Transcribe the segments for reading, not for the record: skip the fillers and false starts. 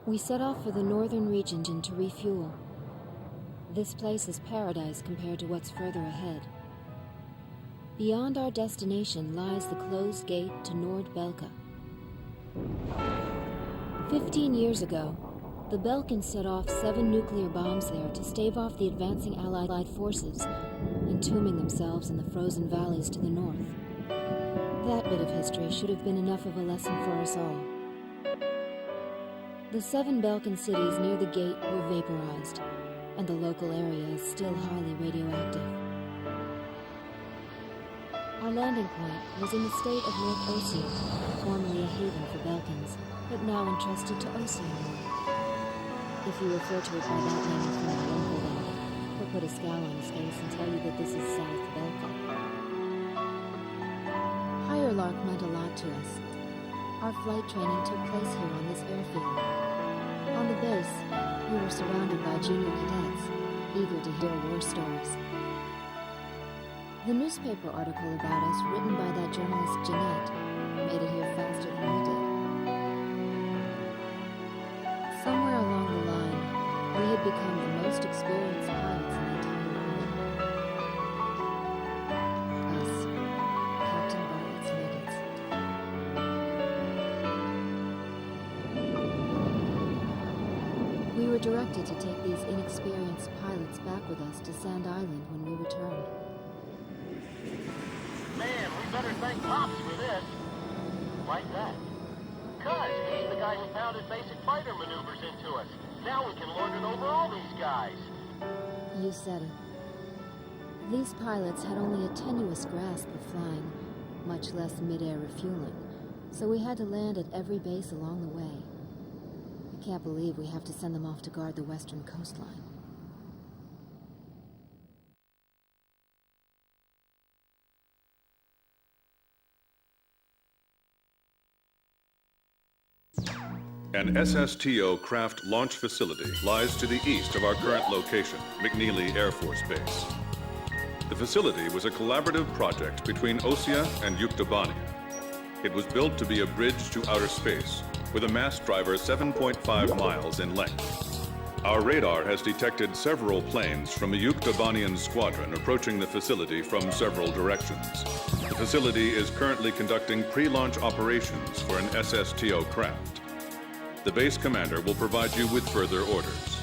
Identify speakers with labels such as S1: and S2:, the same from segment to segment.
S1: We set off for the northern region to refuel. This place is paradise compared to what's further ahead. Beyond our destination lies the closed gate to Nord-Belka. 15 years ago, the Belkans set off 7 nuclear bombs there to stave off the advancing Allied forces, entombing themselves in the frozen valleys to the north. That bit of history should have been enough of a lesson for us all. The 7 Belkan cities near the gate were vaporized, and the local area is still highly radioactive. Our landing point was in the state of North Ossia, formerly a haven for Belkans, but now entrusted to Ossian. If you refer to it by that name in front of a local guy, he'll put a scowl on his face and tell you that this is South Belka. Higher Lark meant a lot to us. Our flight training took place here on this airfield. On the base, we were surrounded by junior cadets, eager to hear war stories. The newspaper article about us, written by that journalist Jeanette, made it here faster than we did. Somewhere along the line, we had become the most experienced pilots in the entire army. Us, Captain Bartlett's Nuggets. We were directed to take these inexperienced pilots back with us to Sand Island when we returned.
S2: Man, we better thank Pops for this. Like that. Cuz he's the guy who pounded basic fighter maneuvers into us. Now we can lord it over all these guys.
S1: You said it. These pilots had only a tenuous grasp of flying, much less mid-air refueling, so we had to land at every base along the way. I can't believe we have to send them off to guard the western coastline.
S3: An SSTO craft launch facility lies to the east of our current location, McNeely Air Force Base. The facility was a collaborative project between Ossia and Yuktobania. It was built to be a bridge to outer space, with a mass driver 7.5 miles in length. Our radar has detected several planes from a Yuktobanian squadron approaching the facility from several directions. The facility is currently conducting pre-launch operations for an SSTO craft. The base commander will provide you with further orders.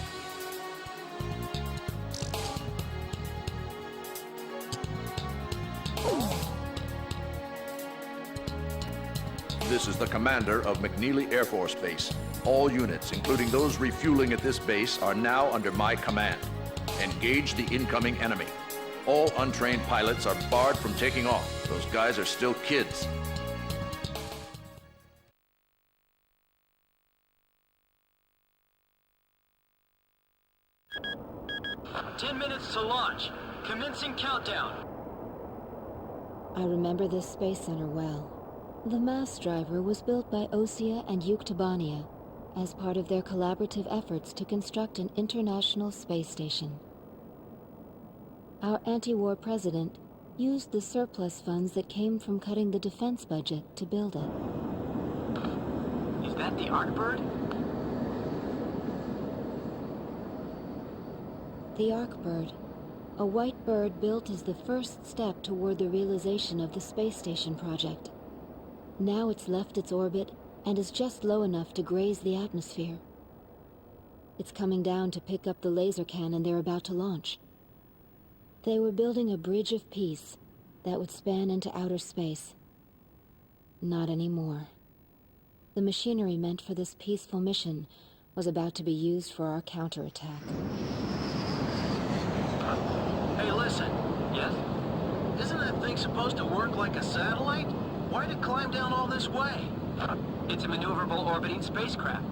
S4: This is the commander of McNeely Air Force Base. All units, including those refueling at this base, are now under my command. Engage the incoming enemy. All untrained pilots are barred from taking off. Those guys are still kids.
S5: To launch. Commencing countdown.
S1: I remember this space center well. The mass driver was built by Ossia and Yuktobania as part of their collaborative efforts to construct an international space station. Our anti-war president used the surplus funds that came from cutting the defense budget to build it.
S5: Is that the Arkbird?
S1: The Arkbird, a white bird built as the first step toward the realization of the space station project. Now it's left its orbit and is just low enough to graze the atmosphere. It's coming down to pick up the laser cannon they're about to launch. They were building a bridge of peace that would span into outer space. Not anymore. The machinery meant for this peaceful mission was about to be used for our counterattack.
S5: Hey, listen. Yes? Isn't that thing supposed to work like a satellite? Why'd it climb down all this way? It's a maneuverable orbiting spacecraft.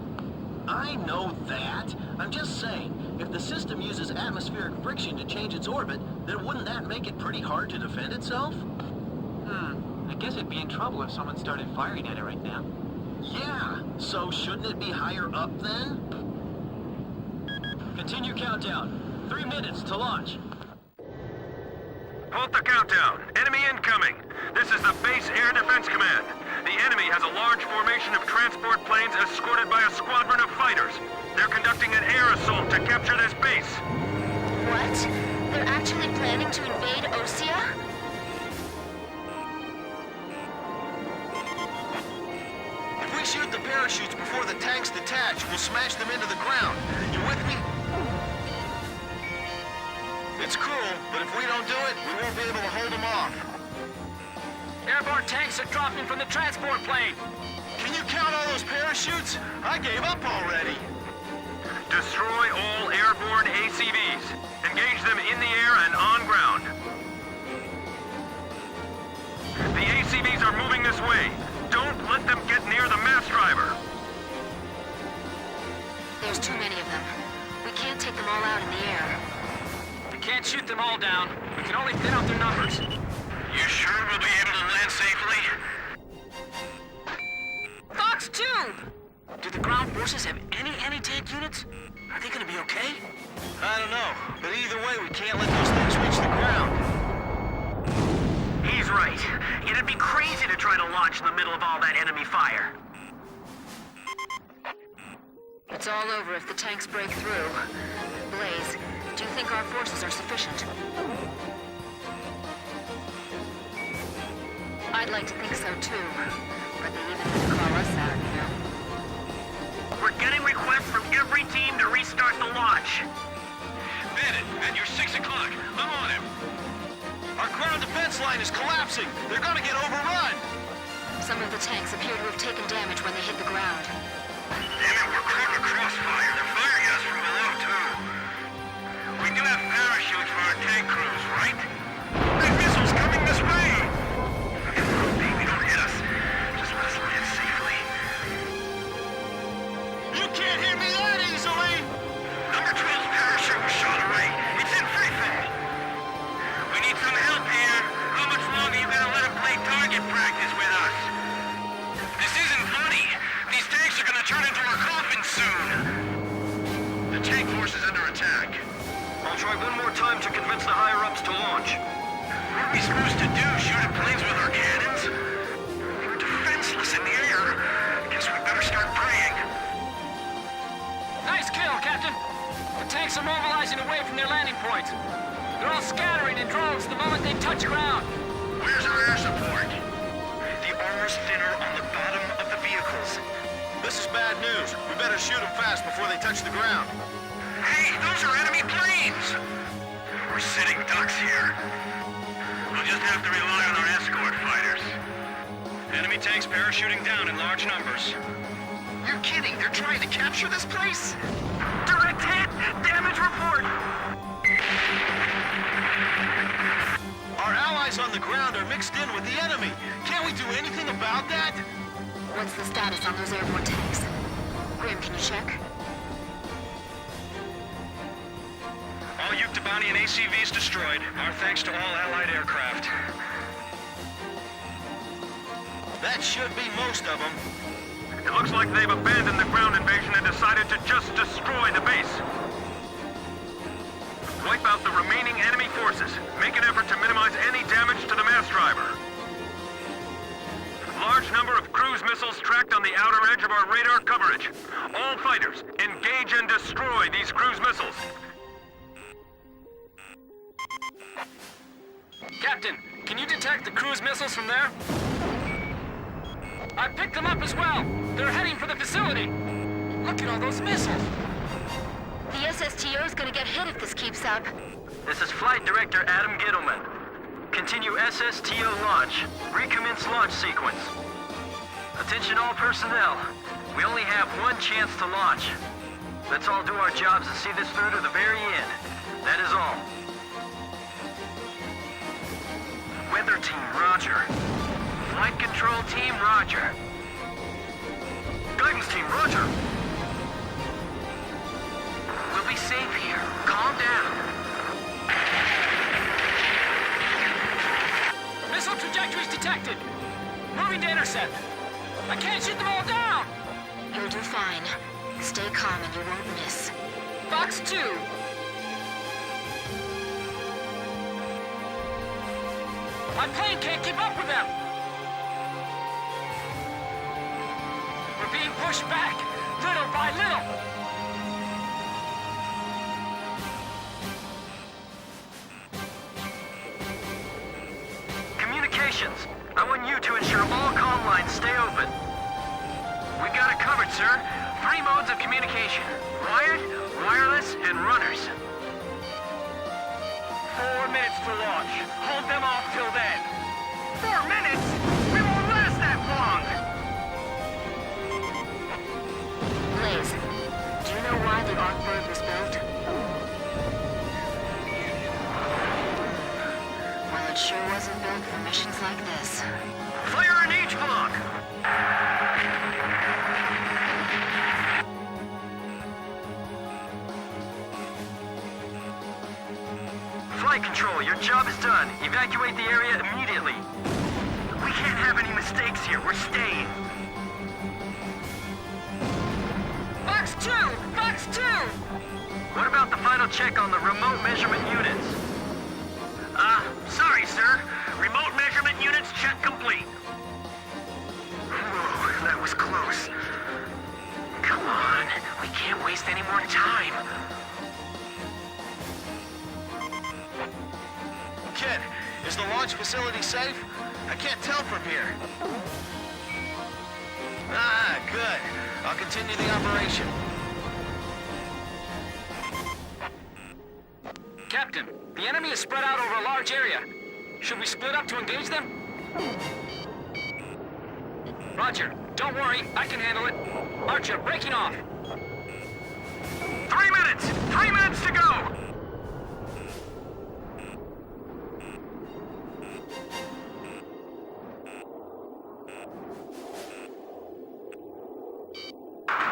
S5: I know that. I'm just saying, if the system uses atmospheric friction to change its orbit, then wouldn't that make it pretty hard to defend itself?
S6: I guess it'd be in trouble if someone started firing at it right now.
S5: Yeah, so shouldn't it be higher up then? Continue countdown. 3 minutes to launch.
S7: Halt the countdown. Enemy incoming. This is the Base Air Defense Command. The enemy has a large formation of transport planes escorted by a squadron of fighters. They're conducting an air assault to capture this base.
S1: What? They're actually planning to invade Osea?
S5: If we shoot the parachutes before the tanks detach, we'll smash them into the ground. You with me? It's cruel, but if we don't do it, we won't be able to hold them off.
S6: Airborne tanks are dropping from the transport plane.
S5: Can you count all those parachutes? I gave up already.
S7: Destroy all airborne ACVs. Engage them in the air and on ground. The ACVs are moving this way. Don't let them get near the mass driver.
S1: There's too many of them. We can't take them all out in the air.
S6: We can't shoot them all down. We can only thin out their numbers.
S7: You sure we'll be able to land safely?
S6: Fox 2! Do the ground forces have any anti-tank units? Are they gonna be okay?
S5: I don't know, but either way, we can't let those things reach the ground.
S7: He's right. It'd be crazy to try to launch in the middle of all that enemy fire.
S1: It's all over if the tanks break through. Blaze, do you think our forces are sufficient? I'd like to think so too, but they even have to call us out, you know.
S7: We're getting requests from every team to restart the launch. Bennett, at your 6 o'clock. I'm on him.
S5: Our ground defense line is collapsing. They're gonna get overrun.
S1: Some of the tanks appear to have taken damage when they hit the ground.
S7: Damn it, we're caught in a crossfire. They're firing us from below, too. We do have parachutes for our tank crews, right? There's missiles coming this way! They don't hit us. Just let us land safely.
S5: You can't hit me that easily!
S7: Number 12's parachute was shot away. It's in free fall. We need some help here. How much longer you gonna let him play target practice with us? This isn't funny. These tanks are gonna turn into our coffins soon. The tank force is under attack. I'll try one more time to convince the higher-ups to launch. What are we supposed to do? Shoot at planes with our cannons? We're defenseless in the air. Guess we better start praying.
S6: Nice kill, Captain. The tanks are mobilizing away from their landing points. They're all scattering in droves the moment they touch ground.
S7: Where's our air support? The armor's thinner on the bottom of the vehicles.
S5: This is bad news. We better shoot them fast before they touch the ground.
S7: Hey, those are enemy planes! We're sitting ducks here. We'll just have to rely on our escort fighters. Enemy tanks parachuting down in large numbers.
S5: You're kidding. They're trying to capture this place?
S7: Direct hit! Damage report!
S5: Our allies on the ground are mixed in with the enemy. Can't we do anything about that?
S1: What's the status on those airborne tanks? Grim, can you check?
S7: All Yuktobanian ACVs destroyed. Our thanks to all Allied aircraft.
S5: That should be most of them.
S7: It looks like they've abandoned the ground invasion and decided to just destroy the base. Wipe out the remaining enemy forces. Make an effort to minimize any damage to the mass driver. Large number of cruise missiles tracked on the outer edge of our radar coverage. All fighters, engage and destroy these cruise missiles.
S6: Captain, can you detect the cruise missiles from there? I picked them up as well. They're heading for the facility. Look at all those missiles.
S1: The SSTO is gonna get hit if this keeps up.
S7: This is Flight Director Adam Gittleman. Continue SSTO launch. Recommence launch sequence. Attention all personnel. We only have one chance to launch. Let's all do our jobs and see this through to the very end. That is all. Weather team, roger. Flight control team, roger. Guidance team, roger. We'll be safe here. Calm down.
S6: Missile trajectories detected. Moving to intercept. I can't shoot them all down.
S1: You'll do fine. Stay calm and you won't miss.
S6: Fox 2. My plane can't keep up with them. Push back, little by little.
S5: Communications. I want you to ensure all comm lines stay open. We got it covered, sir. 3 modes of communication. Wired, wireless, and runners.
S6: 4 minutes to launch. Hold them off till then.
S7: 4 minutes? We won't last that long!
S1: Blaze, do you know why the Arcbird was built? Well, it sure wasn't built for missions like this.
S5: Fire an H-block! Flight control, your job is done. Evacuate the area immediately. We can't have any mistakes here. We're staying.
S6: Box 2! Box 2!
S5: What about the final check on the remote measurement units? Sorry, sir. Remote measurement units check complete. Whoa, that was close. Come on, we can't waste any more time.
S2: Kid, is the launch facility safe? I can't tell from here. Ah, good. I'll continue the operation.
S6: Captain, the enemy is spread out over a large area. Should we split up to engage them? Roger. Don't worry, I can handle it. Archer, breaking off.
S5: 3 minutes! 3 minutes to go!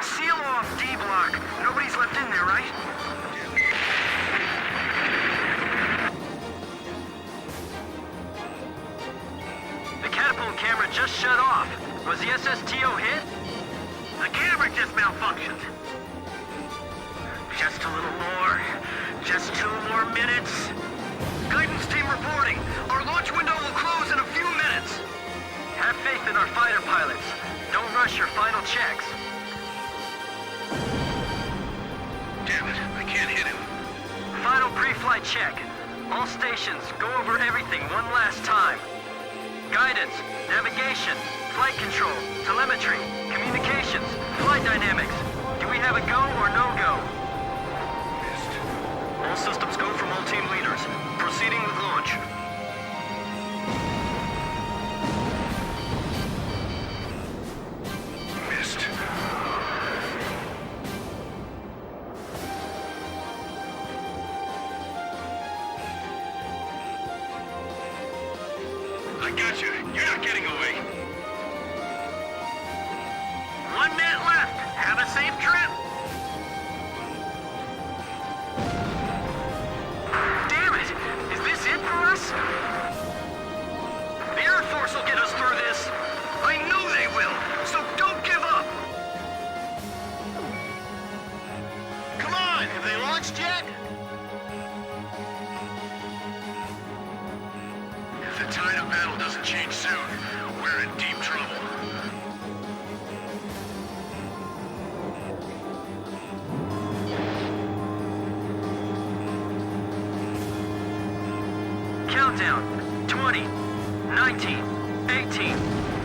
S5: Seal off D-block. Nobody's left in there, right? The catapult camera just shut off. Was the SSTO hit? The camera just malfunctioned. Just a little more. Just 2 more minutes. Guidance team reporting. Our launch window will close in a few minutes. Have faith in our fighter pilots. Don't rush your final checks.
S7: Damn it, I can't hit him.
S5: Final pre-flight check. All stations, go over everything one last time. Guidance, navigation, flight control, telemetry, communications, flight dynamics. Do we have a go or no-go? All systems go from all team leaders. Proceeding with launch.
S7: Missed. I got you. You're not getting away.
S5: 1 minute left. Have a safe trip. Damn it! Is this it for us? The Air Force will get us through this. I know they will, so don't give up.
S2: Come on, have they launched yet?
S7: If the tide of battle doesn't change soon, we're in deep trouble.
S5: Countdown. 20, 19, 18,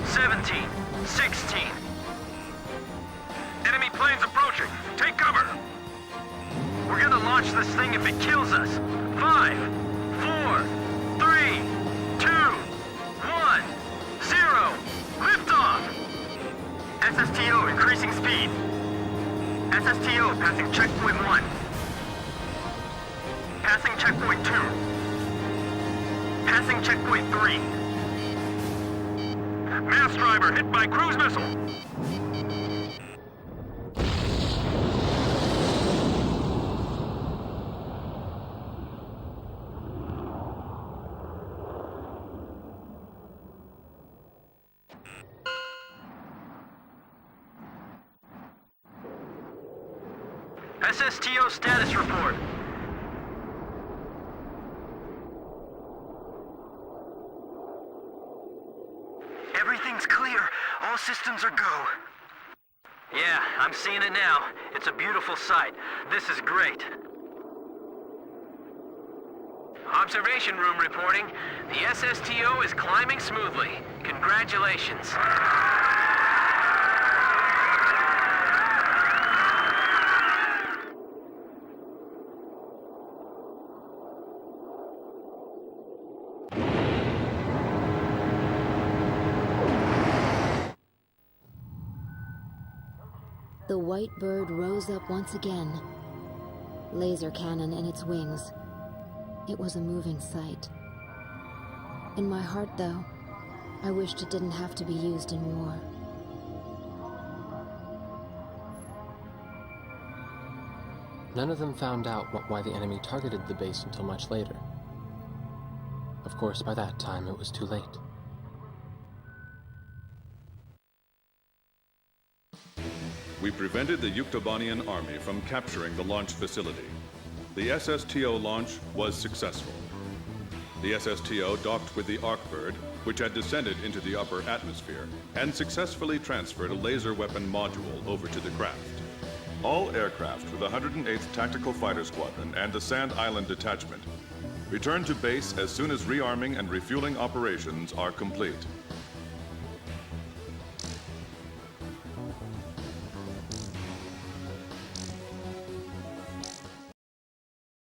S5: 17, 16. Enemy planes approaching. Take cover. We're gonna launch this thing if it kills us. 5, 4, 3, 2, 1, 0. Liftoff. SSTO increasing speed. SSTO passing checkpoint 1. Passing checkpoint 2. Passing checkpoint 3. Mass driver hit by cruise missile. SSTO status report. Everything's clear. All systems are go. Yeah, I'm seeing it now. It's a beautiful sight. This is great. Observation room reporting. The SSTO is climbing smoothly. Congratulations.
S1: The white bird rose up once again, laser cannon in its wings. It was a moving sight. In my heart, though, I wished it didn't have to be used in war.
S8: None of them found out why the enemy targeted the base until much later. Of course, by that time, it was too late.
S3: We prevented the Yuktobanian army from capturing the launch facility. The SSTO launch was successful. The SSTO docked with the Arkbird, which had descended into the upper atmosphere, and successfully transferred a laser weapon module over to the craft. All aircraft with the 108th Tactical Fighter Squadron and the Sand Island Detachment return to base as soon as rearming and refueling operations are complete.